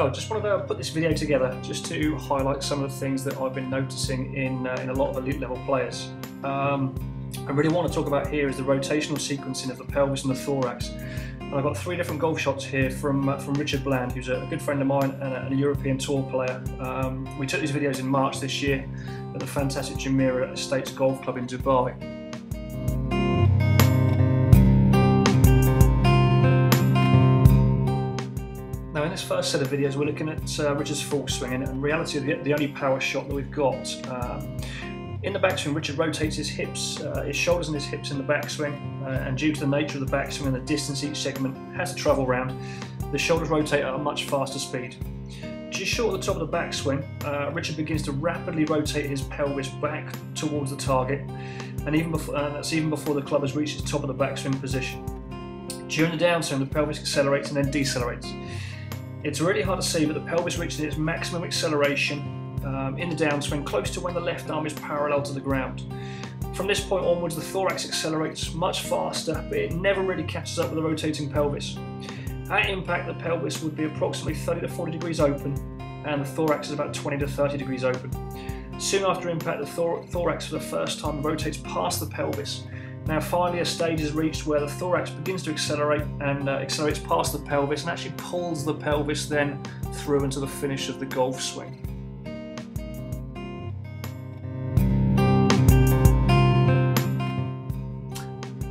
So I just wanted to put this video together just to highlight some of the things that I've been noticing in a lot of elite level players. I really want to talk about here is the rotational sequencing of the pelvis and the thorax. And I've got 3 different golf shots here from Richard Bland, who's a good friend of mine and a European Tour player. We took these videos in March this year at the fantastic Jumeirah Estates Golf Club in Dubai. Now in this first set of videos we're looking at Richard's full swing, and in reality the only power shot that we've got. In the backswing, Richard rotates his hips, his shoulders and his hips in the backswing, and due to the nature of the backswing and the distance each segment has to travel around, the shoulders rotate at a much faster speed. Just short of the top of the backswing, Richard begins to rapidly rotate his pelvis back towards the target, and that's even before the club has reached its top of the backswing position. During the downswing, the pelvis accelerates and then decelerates. It's really hard to see, but the pelvis reaches its maximum acceleration in the downswing close to when the left arm is parallel to the ground. From this point onwards, the thorax accelerates much faster, but it never really catches up with the rotating pelvis. At impact, the pelvis would be approximately 30 to 40 degrees open, and the thorax is about 20 to 30 degrees open. Soon after impact, the thorax for the first time rotates past the pelvis. Now finally a stage is reached where the thorax begins to accelerate and accelerates past the pelvis and actually pulls the pelvis then through into the finish of the golf swing.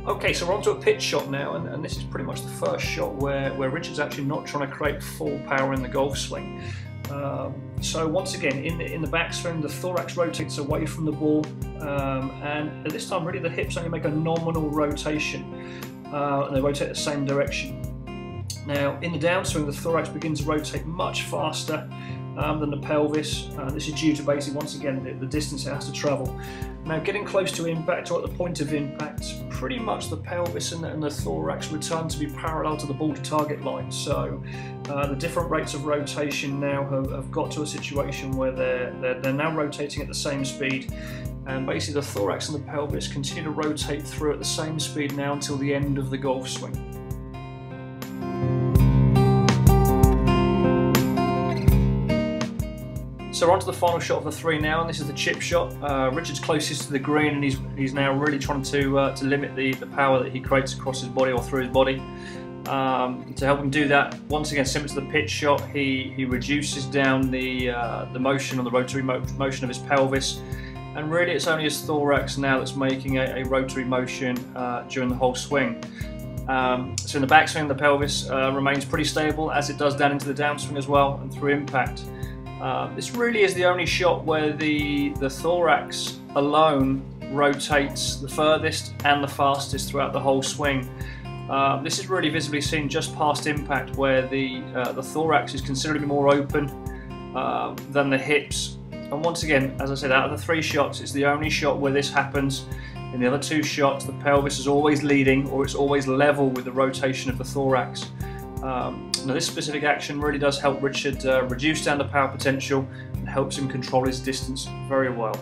Okay, so we're on to a pitch shot now, and this is pretty much the first shot where Richard's actually not trying to create full power in the golf swing. So once again, in the backswing, the thorax rotates away from the ball, and at this time really the hips only make a nominal rotation, and they rotate the same direction. Now in the downswing, the thorax begins to rotate much faster than the pelvis. This is due to basically, once again, the distance it has to travel. Now getting close to impact, or at the point of impact, pretty much the pelvis and the thorax return to be parallel to the ball to target line. So the different rates of rotation now have got to a situation where they're now rotating at the same speed, and basically the thorax and the pelvis continue to rotate through at the same speed now until the end of the golf swing. So we're on to the final shot of the 3 now, and this is the chip shot. Richard's closest to the green, and he's now really trying to limit the power that he creates across his body or through his body. To help him do that, once again, similar to the pitch shot, he reduces down the motion, or the rotary motion of his pelvis, and really it's only his thorax now that's making a rotary motion during the whole swing. So in the backswing, the pelvis remains pretty stable, as it does down into the downswing as well, and through impact. This really is the only shot where the thorax alone rotates the furthest and the fastest throughout the whole swing. This is really visibly seen just past impact, where the thorax is considerably more open than the hips. And once again, as I said, out of the 3 shots, it's the only shot where this happens. In the other 2 shots, the pelvis is always leading, or it's always level with the rotation of the thorax. Now this specific action really does help Richard reduce down the power potential and helps him control his distance very well.